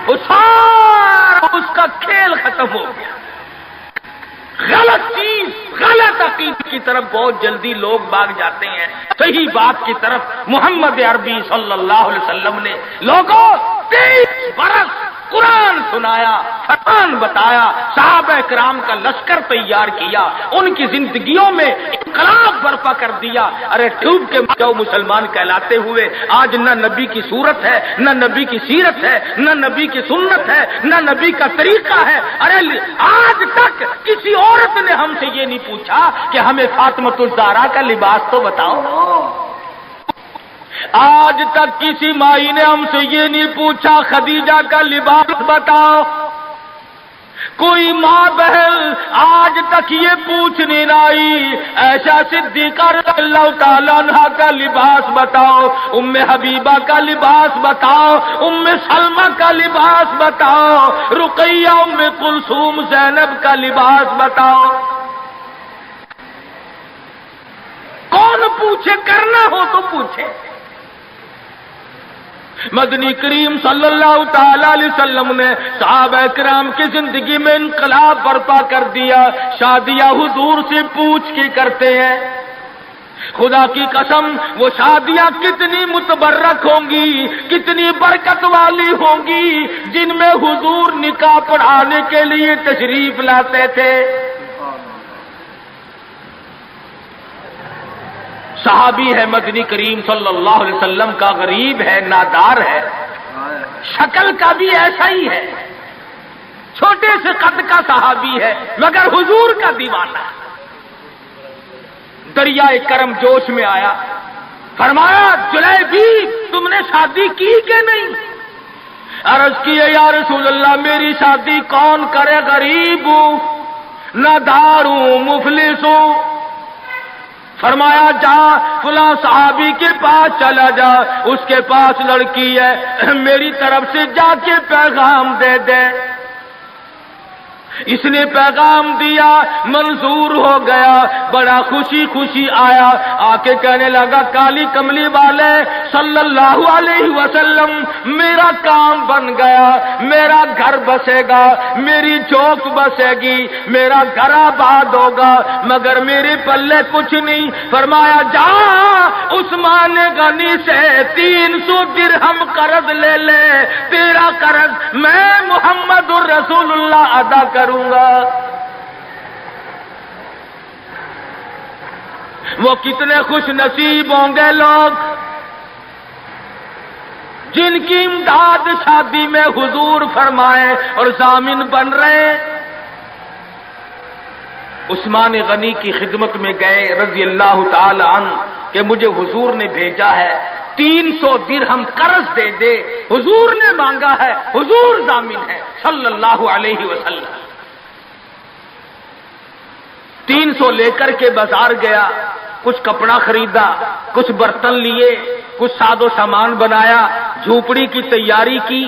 وہ سارا اس کا کھیل ختم ہو گیا. غلط چیز، غلط عقیدے کی طرف بہت جلدی لوگ بھاگ جاتے ہیں. صحیح بات کی طرف محمد عربی صلی اللہ علیہ وسلم نے لوگوں 23 برس قرآن سنایا، فرمان بتایا، صحابہ کرام کا لشکر تیار کیا، ان کی زندگیوں میں انقلاب برپا کر دیا. ارے ٹوب کے جو مسلمان کہلاتے ہوئے آج نہ نبی کی صورت ہے، نہ نبی کی سیرت ہے، نہ نبی کی سنت ہے، نہ نبی کا طریقہ ہے. ارے آج تک کسی عورت نے ہم سے یہ نہیں پوچھا کہ ہمیں فاطمۃ الزہرا کا لباس تو بتاؤ. آج تک کسی مائی نے ہم سے یہ نہیں پوچھا خدیجہ کا لباس بتاؤ. کوئی ماں بہن آج تک یہ پوچھنے نہ آئی ایسا صدیقہ رضی اللہ تعالیٰ عنہ کا لباس بتاؤ، ام حبیبہ کا لباس بتاؤ، ام سلمہ کا لباس بتاؤ، رقیہ ام کلثوم زینب کا لباس بتاؤ۔ کون پوچھے، کرنا ہو تو پوچھے۔ مدنی کریم صلی اللہ تعالی علیہ وسلم نے صحابہ کرام کی زندگی میں انقلاب برپا کر دیا۔ شادیاں حضور سے پوچھ کے کرتے ہیں۔ خدا کی قسم وہ شادیاں کتنی متبرک ہوں گی، کتنی برکت والی ہوں گی جن میں حضور نکاح پڑھانے کے لیے تشریف لاتے تھے۔ صحابی ہے مدنی کریم صلی اللہ علیہ وسلم کا، غریب ہے، نادار ہے، شکل کا بھی ایسا ہی ہے، چھوٹے سے قد کا صحابی ہے مگر حضور کا دیوانہ۔ دریائے کرم جوش میں آیا، فرمایا جلیبی تم نے شادی کی کہ نہیں؟ عرض کیے یا رسول اللہ میری شادی کون کرے، غریب ہوں، نادار ہوں، مفلس ہوں۔ فرمایا جا فلاں صحابی کے پاس چلا جا، اس کے پاس لڑکی ہے، میری طرف سے جا کے پیغام دے دے۔ اس نے پیغام دیا، منظور ہو گیا، بڑا خوشی خوشی آیا، آ کے کہنے لگا کالی کملی والے صلی اللہ علیہ وسلم میرا کام بن گیا، میرا گھر بسے گا، میری چوک بسے گی، میرا گھر آباد ہوگا، مگر میرے پلے کچھ نہیں۔ فرمایا جا عثمان غنی سے 300 درہم قرض لے لے، تیرا قرض میں محمد الرسول اللہ ادا کروں گا۔ وہ کتنے خوش نصیب ہوں گے لوگ جن کی امداد شادی میں حضور فرمائے اور ضامن بن رہے۔ عثمان غنی کی خدمت میں گئے رضی اللہ تعالی عنہ کہ مجھے حضور نے بھیجا ہے، 300 درہم قرض دے دے، حضور نے مانگا ہے، حضور ضامن ہے صلی اللہ علیہ وسلم۔ 300 لے کر کے بازار گیا، کچھ کپڑا خریدا، کچھ برتن لیے، کچھ ساز و سامان بنایا، جھوپڑی کی تیاری کی۔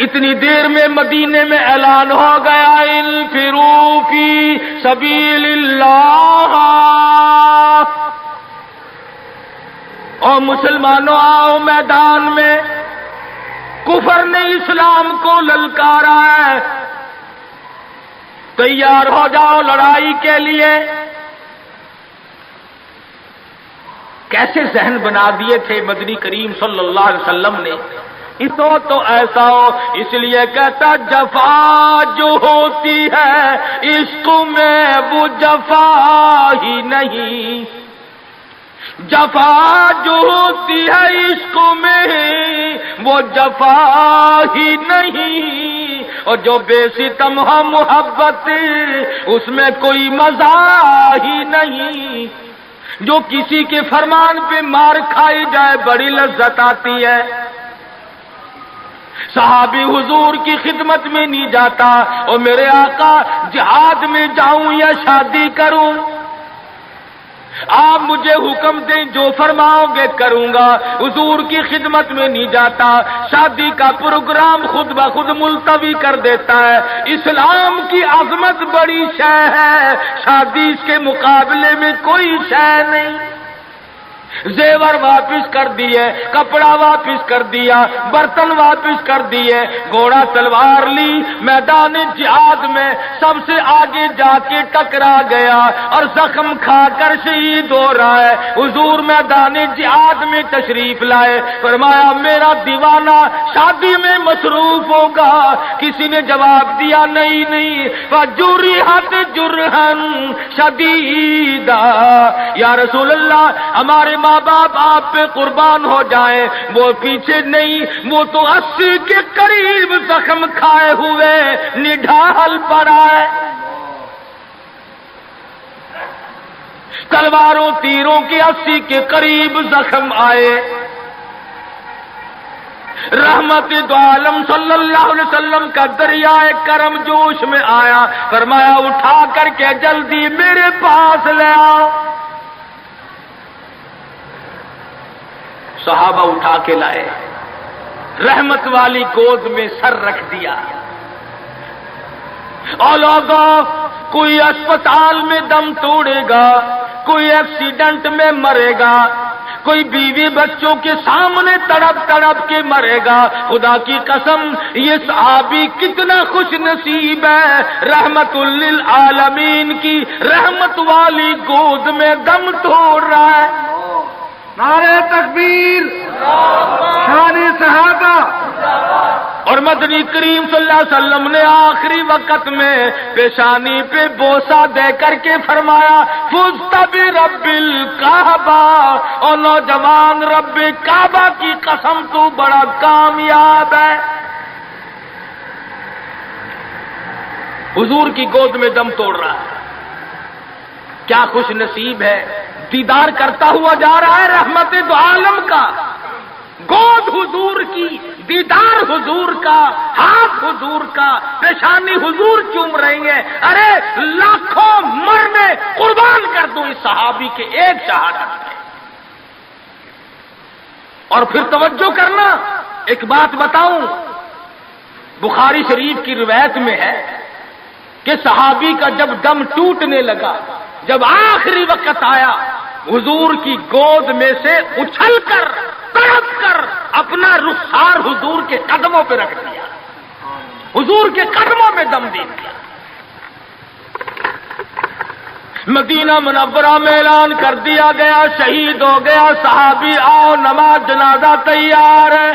اتنی دیر میں مدینے میں اعلان ہو گیا انفروا فی سبیل اللہ، اور مسلمانوں آؤ میدان میں، کفر نے اسلام کو للکارا ہے، تیار ہو جاؤ لڑائی کے لیے۔ کیسے ذہن بنا دیے تھے مدنی کریم صلی اللہ علیہ وسلم نے، تو ایسا ہو، اس لیے کہتا جفا جو ہوتی ہے عشق میں وہ جفا ہی نہیں، جفا جو ہوتی ہے عشق میں وہ جفا ہی نہیں، اور جو بے ستم ہو محبت اس میں کوئی مزہ ہی نہیں، جو کسی کے فرمان پہ مار کھائی جائے بڑی لذت آتی ہے۔ صحابی حضور کی خدمت میں نہیں جاتا اور میرے آقا جہاد میں جاؤں یا شادی کروں، آپ مجھے حکم دیں جو فرماؤ گے کروں گا۔ حضور کی خدمت میں نہیں جاتا، شادی کا پروگرام خود بخود ملتوی کر دیتا ہے۔ اسلام کی عظمت بڑی شے ہے، شادی اس کے مقابلے میں کوئی شے نہیں۔ زیور واپس کر دیے، کپڑا واپس کر دیا، برتن واپس کر دیے، گھوڑا تلوار لی، میدان جہاد میں سب سے آگے جا کے ٹکرا گیا اور زخم کھا کر شہید ہو رہا ہے۔ حضور میدان جہاد میں تشریف لائے، فرمایا میرا دیوانہ شادی میں مصروف ہوگا۔ کسی نے جواب دیا نہیں نہیں، فجرحت جرحا شدیدا، یا رسول اللہ ہمارے ماں باپ آپ پہ قربان ہو جائیں، وہ پیچھے نہیں، وہ تو 80 کے قریب زخم کھائے ہوئے نڈھال پڑا ہے، تلواروں تیروں کے 80 کے قریب زخم آئے۔ رحمت دو عالم صلی اللہ علیہ وسلم کا دریائے کرم جوش میں آیا، فرمایا اٹھا کر کے جلدی میرے پاس لے آؤ۔ صحابہ اٹھا کے لائے، رحمت والی گود میں سر رکھ دیا۔ اور لوگوں، کوئی اسپتال میں دم توڑے گا، کوئی ایکسیڈنٹ میں مرے گا، کوئی بیوی بچوں کے سامنے تڑپ تڑپ کے مرے گا۔ خدا کی قسم یہ صحابی کتنا خوش نصیب ہے، رحمت للعالمین کی رحمت والی گود میں دم توڑ رہا ہے۔ نعرہ تکبیر، شان صحابہ۔ اور مدنی کریم صلی اللہ علیہ وسلم نے آخری وقت میں پیشانی پہ بوسہ دے کر کے فرمایا فزت برب الکعبہ، اور نوجوان رب کعبہ کی قسم تو بڑا کامیاب ہے۔ حضور کی گود میں دم توڑ رہا ہے، کیا خوش نصیب ہے، دیدار کرتا ہوا جا رہا ہے رحمت دو عالم کا، گود حضور کی، دیدار حضور کا، ہاتھ حضور کا، پیشانی حضور چوم رہی ہے۔ ارے لاکھوں مرنے قربان کر دوں اس صحابی کے ایک شہادت میں۔ اور پھر توجہ کرنا، ایک بات بتاؤں، بخاری شریف کی روایت میں ہے کہ صحابی کا جب دم ٹوٹنے لگا، جب آخری وقت آیا، حضور کی گود میں سے اچھل کر تڑپ کر اپنا رخسار حضور کے قدموں پہ رکھ دیا، حضور کے قدموں میں دم دے دیا۔ مدینہ منورہ میں اعلان کر دیا گیا شہید ہو گیا صحابی، آؤ نماز جنازہ تیار ہے۔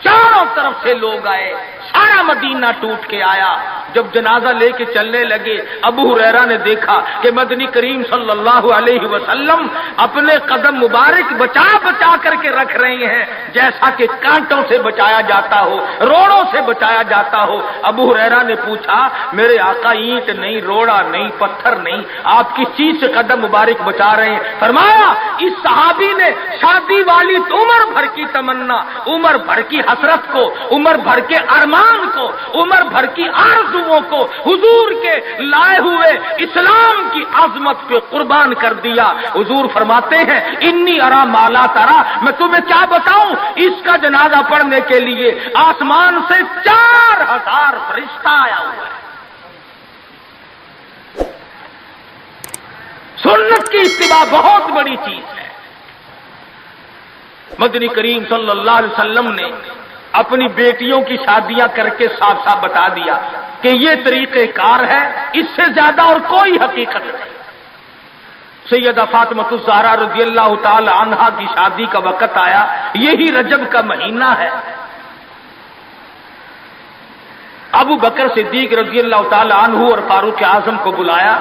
چاروں طرف سے لوگ آئے، سارا مدینہ ٹوٹ کے آیا۔ جب جنازہ لے کے چلنے لگے، ابو ہریرہ نے دیکھا کہ مدنی کریم صلی اللہ علیہ وسلم اپنے قدم مبارک بچا بچا کر کے رکھ رہے ہیں، جیسا کہ کانٹوں سے بچایا جاتا ہو، روڑوں سے بچایا جاتا ہو۔ ابو ہریرہ نے پوچھا میرے آقا اینٹ نہیں، روڑا نہیں، پتھر نہیں، آپ کس چیز سے قدم مبارک بچا رہے ہیں؟ فرمایا اس صحابی نے شادی والی عمر بھر کی تمنا، عمر بھر کی حسرت کو، عمر بھر کے ارمان کو، عمر بھر کی آرزوؤں کو حضور کے لائے ہوئے اسلام کی عظمت پہ قربان کر دیا۔ حضور فرماتے ہیں انی ارا مالا ترا، میں تمہیں کیا بتاؤں، اس کا جنازہ پڑھنے کے لیے آسمان سے 4000 فرشتہ آیا ہوا ہے۔ سنت کی اتباع بہت بڑی چیز ہے۔ مدنی کریم صلی اللہ علیہ وسلم نے اپنی بیٹیوں کی شادیاں کر کے صاف صاف بتا دیا کہ یہ طریقہ کار ہے، اس سے زیادہ اور کوئی حقیقت نہیں۔ سیدہ فاطمہ الزہرا رضی اللہ تعالی عنہا کی شادی کا وقت آیا، یہی رجب کا مہینہ ہے۔ ابو بکر صدیق رضی اللہ تعالی عنہ اور فاروق اعظم کو بلایا،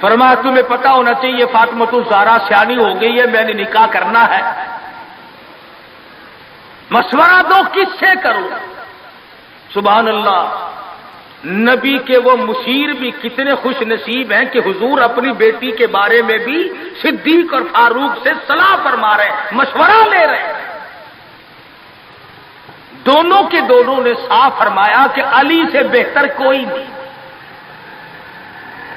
فرمایا تمہیں پتہ ہونا چاہیے فاطمہ الزہرا سیانی ہو گئی ہے، میں نے نکاح کرنا ہے، مشورہ دو کس سے کروں؟ سبحان اللہ، نبی کے وہ مشیر بھی کتنے خوش نصیب ہیں کہ حضور اپنی بیٹی کے بارے میں بھی صدیق اور فاروق سے صلاح فرما رہے ہیں، مشورہ لے رہے ہیں۔ دونوں کے دونوں نے صاف فرمایا کہ علی سے بہتر کوئی نہیں۔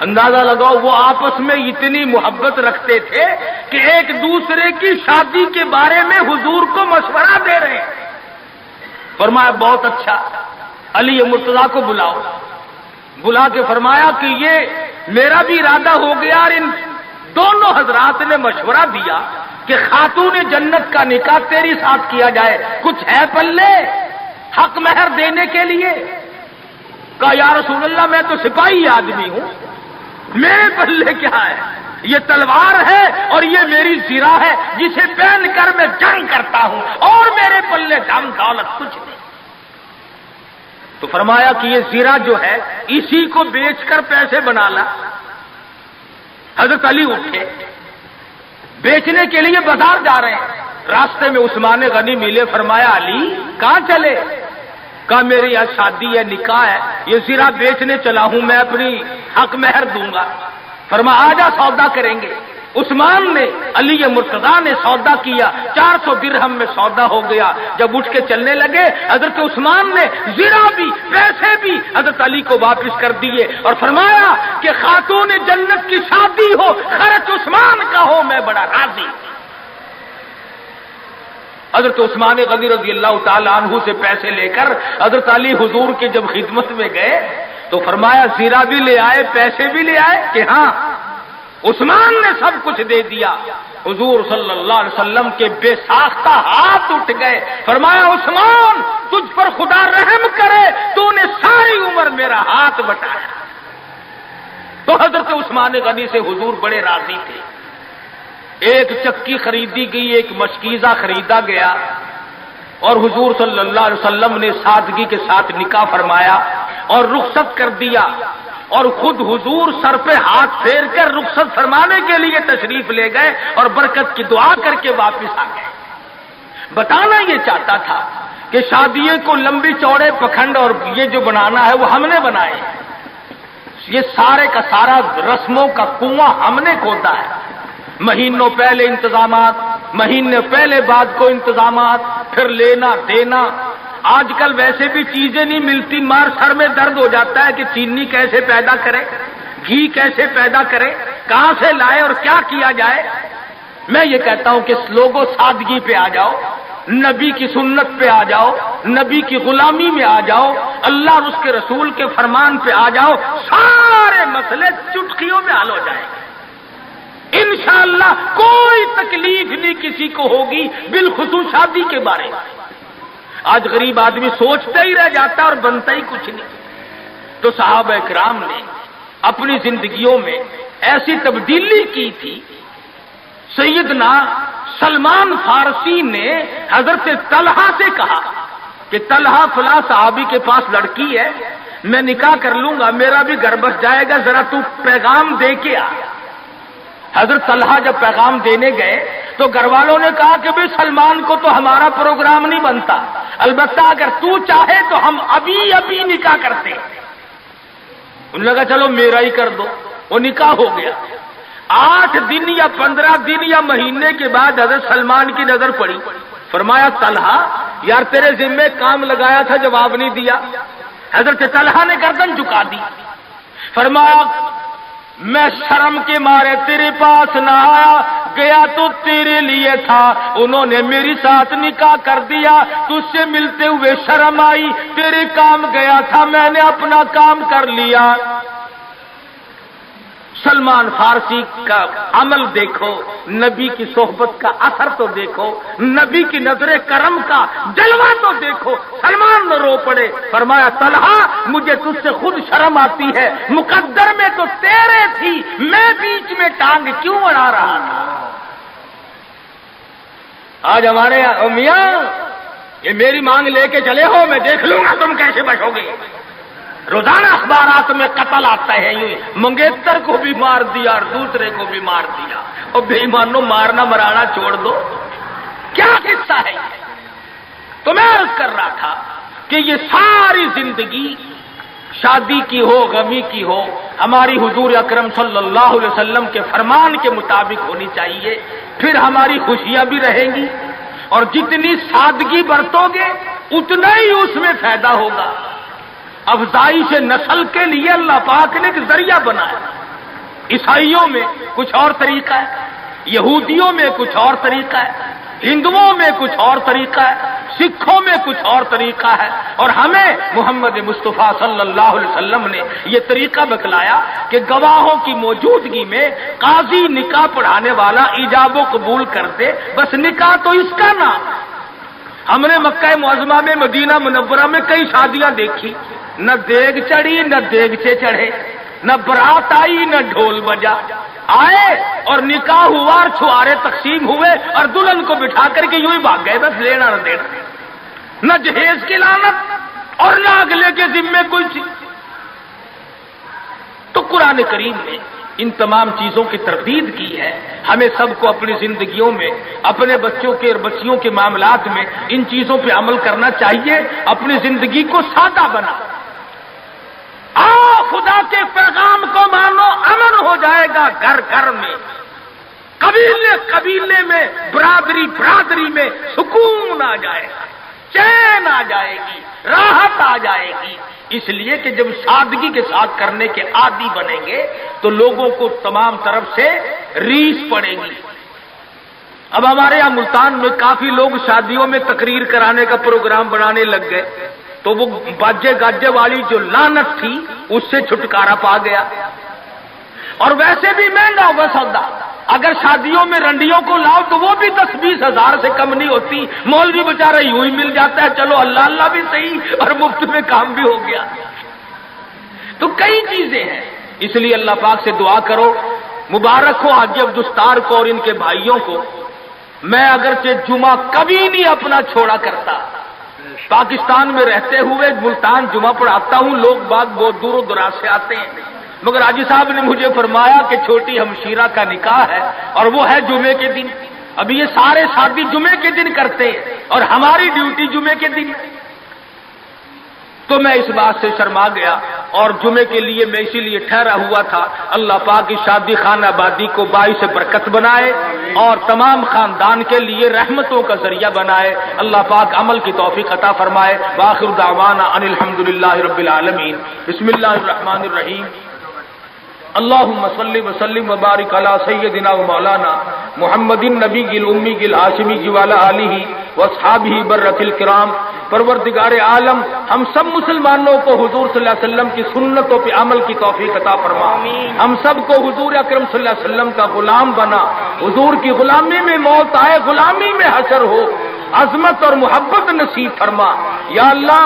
اندازہ لگاؤ وہ آپس میں اتنی محبت رکھتے تھے کہ ایک دوسرے کی شادی کے بارے میں حضور کو مشورہ دے رہے ہیں۔ فرمایا بہت اچھا، علی مرتضیٰ کو بلاؤ۔ بلا کے فرمایا کہ یہ میرا بھی ارادہ ہو گیا، اور ان دونوں حضرات نے مشورہ دیا کہ خاتون جنت کا نکاح تیری ساتھ کیا جائے، کچھ ہے پلے حق مہر دینے کے لیے؟ کہا یا رسول اللہ میں تو سپاہی آدمی ہوں، میرے پلے کیا ہے؟ یہ تلوار ہے اور یہ میری زرہ ہے جسے پہن کر میں جنگ کرتا ہوں، اور میرے پلے دم دولت کچھ نہیں۔ تو فرمایا کہ یہ زرہ جو ہے اسی کو بیچ کر پیسے بنا لا۔ حضرت علی اٹھے، بیچنے کے لیے بازار جا رہے ہیں، راستے میں عثمان غنی ملے، فرمایا علی کہاں چلے؟ کہا میری یہاں شادی ہے، نکاح ہے، یہ زرہ بیچنے چلا ہوں، میں اپنی حق مہر دوں گا۔ فرمایا آجا سودا کریں گے۔ عثمان نے علی مرتضیٰ نے سودا کیا، 400 درہم میں سودا ہو گیا۔ جب اٹھ کے چلنے لگے حضرت عثمان نے زرہ بھی پیسے بھی حضرت علی کو واپس کر دیے اور فرمایا کہ خاتون جنت کی شادی ہو، خرچ عثمان کا ہو، میں بڑا راضی۔ حضرت عثمان غنی رضی اللہ تعالی عنہ سے پیسے لے کر حضرت علی حضور کے جب خدمت میں گئے تو فرمایا زیرہ بھی لے آئے، پیسے بھی لے آئے؟ کہ ہاں۔ عثمان نے سب کچھ دے دیا۔ حضور صلی اللہ علیہ وسلم کے بے ساختہ ہاتھ اٹھ گئے، فرمایا عثمان تجھ پر خدا رحم کرے، تو نے ساری عمر میرا ہاتھ بٹایا۔ تو حضرت عثمان غنی سے حضور بڑے راضی تھے۔ ایک چکی خریدی گئی، ایک مشکیزہ خریدا گیا اور حضور صلی اللہ علیہ وسلم نے سادگی کے ساتھ نکاح فرمایا اور رخصت کر دیا، اور خود حضور سر پہ ہاتھ پھیر کر رخصت فرمانے کے لیے تشریف لے گئے اور برکت کی دعا کر کے واپس آ گئے۔ بتانا یہ چاہتا تھا کہ شادیوں کو لمبی چوڑے پکھنڈ اور یہ جو بنانا ہے وہ ہم نے بنائے، یہ سارے کا سارا رسموں کا کنواں ہم نے کھودا ہے۔ مہینوں پہلے انتظامات، مہینے پہلے بعد کو انتظامات، پھر لینا دینا۔ آج کل ویسے بھی چیزیں نہیں ملتی، مار سر میں درد ہو جاتا ہے کہ چینی کیسے پیدا کرے، گھی کیسے پیدا کرے، کہاں سے لائے اور کیا کیا جائے۔ میں یہ کہتا ہوں کہ لوگوں سادگی پہ آ جاؤ، نبی کی سنت پہ آ جاؤ، نبی کی غلامی میں آ جاؤ، اللہ اور اس کے رسول کے فرمان پہ آ جاؤ، سارے مسئلے چٹکیوں میں حل ہو جائیں گے انشاءاللہ۔ کوئی تکلیف نہیں کسی کو ہوگی، بالخصوص شادی کے بارے میں۔ آج غریب آدمی سوچتا ہی رہ جاتا اور بنتا ہی کچھ نہیں۔ تو صحابہ کرام نے اپنی زندگیوں میں ایسی تبدیلی کی تھی۔ سیدنا سلمان فارسی نے حضرت طلحہ سے کہا کہ طلحہ فلاں صحابی کے پاس لڑکی ہے، میں نکاح کر لوں گا، میرا بھی گھر بس جائے گا، ذرا تو پیغام دے کے آ۔ حضرت طلحہ جب پیغام دینے گئے تو گھر والوں نے کہا کہ بھئی سلمان کو تو ہمارا پروگرام نہیں بنتا، البتہ اگر تو چاہے تو ہم ابھی نکاح کرتے۔ انہوں نے کہا چلو میرا ہی کر دو۔ وہ نکاح ہو گیا۔ 8 دن یا 15 دن یا مہینے کے بعد حضرت سلمان کی نظر پڑی، فرمایا طلحہ یار تیرے ذمے کام لگایا تھا، جواب نہیں دیا۔ حضرت طلحہ نے گردن جھکا دی، فرمایا میں شرم کے مارے تیرے پاس نہ آیا، گیا تو تیرے لیے تھا، انہوں نے میری ساتھ نکاح کر دیا، تجھ سے ملتے ہوئے شرم آئی، تیرے کام گیا تھا، میں نے اپنا کام کر لیا۔ سلمان فارسی کا عمل دیکھو، نبی کی صحبت کا اثر تو دیکھو، نبی کی نظر کرم کا جلوہ تو دیکھو۔ سلمان نہ رو پڑے، فرمایا طلحہ مجھے تجھ سے خود شرم آتی ہے، مقدر میں تو تیرے تھی، میں بیچ میں ٹانگ کیوں اڑا رہا تھا۔ آج ہمارے میاں یہ میری مانگ لے کے چلے ہو، میں دیکھ لوں گا تم کیسے بچو گے۔ روزانہ اخبارات میں قتل آتا ہے، منگیتر کو بھی مار دیا اور دوسرے کو بھی مار دیا، اور بے ایمانوں مارنا مرانا چھوڑ دو، کیا قصہ ہے یہ؟ تو میں عرض کر رہا تھا کہ یہ ساری زندگی شادی کی ہو، غمی کی ہو، ہماری حضور اکرم صلی اللہ علیہ وسلم کے فرمان کے مطابق ہونی چاہیے، پھر ہماری خوشیاں بھی رہیں گی، اور جتنی سادگی برتو گے اتنا ہی اس میں فائدہ ہوگا۔ افزائش نسل کے لیے اللہ پاک نے ایک ذریعہ بنایا۔ عیسائیوں میں کچھ اور طریقہ ہے، یہودیوں میں کچھ اور طریقہ ہے، ہندوؤں میں کچھ اور طریقہ ہے، سکھوں میں کچھ اور طریقہ ہے، اور ہمیں محمد مصطفیٰ صلی اللہ علیہ وسلم نے یہ طریقہ بتلایا کہ گواہوں کی موجودگی میں قاضی نکاح پڑھانے والا ایجاب و قبول کر دے، بس نکاح تو اس کا نام۔ ہم نے مکہ معظمہ میں، مدینہ منورہ میں کئی شادیاں دیکھی، نہ دیگ چڑھی نہ دیگچے چڑھے، نہ برات آئی نہ ڈھول بجا، آئے اور نکاح ہوا اور چھوارے تقسیم ہوئے اور دلہن کو بٹھا کر کے یوں ہی بھاگ گئے، بس لینا نہ دینا، نہ جہیز کی لعنت اور نہ اگلے کے ذمے کوئی چیز۔ تو قرآن کریم نے ان تمام چیزوں کی تردید کی ہے۔ ہمیں سب کو اپنی زندگیوں میں، اپنے بچوں کے اور بچیوں کے معاملات میں ان چیزوں پہ عمل کرنا چاہیے، اپنی زندگی کو سادہ بنا۔ آؤ خدا کے پیغام کو مانو، امن ہو جائے گا گھر گھر میں۔ قبیلے قبیلے میں، برادری برادری میں سکون آ جائے گا، چین آ جائے گی، راحت آ جائے گی۔ اس لیے کہ جب سادگی کے ساتھ کرنے کے عادی بنیں گے تو لوگوں کو تمام طرف سے ریس پڑے گی۔ اب ہمارے یہاں ملتان میں کافی لوگ شادیوں میں تقریر کرانے کا پروگرام بنانے لگ گئے، تو وہ باجے گاجے والی جو لعنت تھی اس سے چھٹکارا پا گیا۔ اور ویسے بھی مہنگا ہوگا سودا، اگر شادیوں میں رنڈیوں کو لاؤ تو وہ بھی 10-20 ہزار سے کم نہیں ہوتی۔ مولوی بیچارہ یوں ہی مل جاتا ہے، چلو اللہ اللہ بھی صحیح اور مفت میں کام بھی ہو گیا۔ تو کئی چیزیں ہیں، اس لیے اللہ پاک سے دعا کرو، مبارک ہو حاجی عبدالستار کو اور ان کے بھائیوں کو۔ میں اگرچہ جمعہ کبھی نہیں اپنا چھوڑا کرتا، پاکستان میں رہتے ہوئے ملتان جمعہ پڑھاتا ہوں، لوگ باغ بہت دور و دراز سے آتے ہیں، مگر حاجی صاحب نے مجھے فرمایا کہ چھوٹی ہمشیرہ کا نکاح ہے اور وہ ہے جمعے کے دن۔ ابھی یہ سارے شادی جمعے کے دن کرتے ہیں اور ہماری ڈیوٹی جمعے کے دن۔ تو میں اس بات سے شرما گیا اور جمعے کے لیے میں اسی لیے ٹھہرا ہوا تھا۔ اللہ پاک کی شادی خانہ آبادی کو باعث برکت بنائے اور تمام خاندان کے لیے رحمتوں کا ذریعہ بنائے۔ اللہ پاک عمل کی توفیق عطا فرمائے۔ وآخر دعوانا ان الحمدللہ رب العالمین۔ بسم اللہ الرحمن الرحیم۔ اللہم صلی وسلم وبارک علی سیدنا و مولانا محمد النبی الامی الہاشمی وعلی آلہ واصحابہ برۃ الکرام۔ پروردگار عالم ہم سب مسلمانوں کو حضور صلی اللہ علیہ وسلم کی سنتوں پہ عمل کی توفیق عطا فرما۔ ہم سب کو حضور اکرم صلی اللہ علیہ وسلم کا غلام بنا، حضور کی غلامی میں موت آئے، غلامی میں حشر ہو، عظمت اور محبت نصیب فرما۔ یا اللہ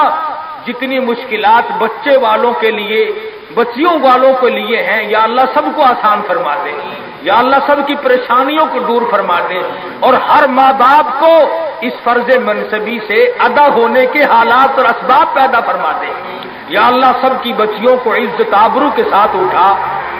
جتنی مشکلات بچے والوں کے لیے، بچیوں والوں کے لیے ہیں، یا اللہ سب کو آسان فرما دے، یا اللہ سب کی پریشانیوں کو دور فرما دے، اور ہر ماں باپ کو اس فرض منصبی سے ادا ہونے کے حالات اور اسباب پیدا فرما دے۔ یا اللہ سب کی بچیوں کو عزت آبرو کے ساتھ اٹھا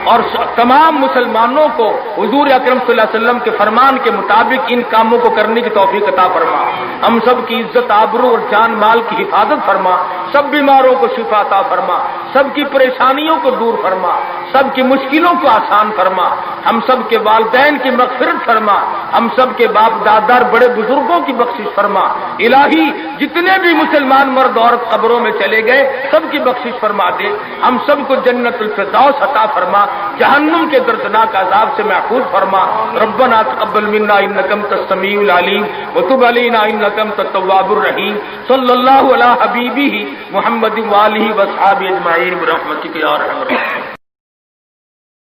اور تمام مسلمانوں کو حضور اکرم صلی اللہ علیہ وسلم کے فرمان کے مطابق ان کاموں کو کرنے کی توفیق عطا فرما۔ ہم سب کی عزت آبرو اور جان مال کی حفاظت فرما، سب بیماروں کو شفا عطا فرما، سب کی پریشانیوں کو دور فرما، سب کی مشکلوں کو آسان فرما، ہم سب کے والدین کی مغفرت فرما، ہم سب کے باپ دادار بڑے بزرگوں کی بخشش فرما۔ الہی جتنے بھی مسلمان مرد عورت قبروں میں چلے گئے سب کی بخشش فرما دے، ہم سب کو جنت الفردوس عطا فرما، جہنم کے دردناک عذاب سے محفوظ فرما۔ ربنا تقبل منا انک انت السمیع العلیم وتب علینا انک انت التواب الرحیم۔ صلی اللہ علی حبیبہ محمد وآلہ وصحبہ اجمعین برحمتک یا ارحم الراحمین۔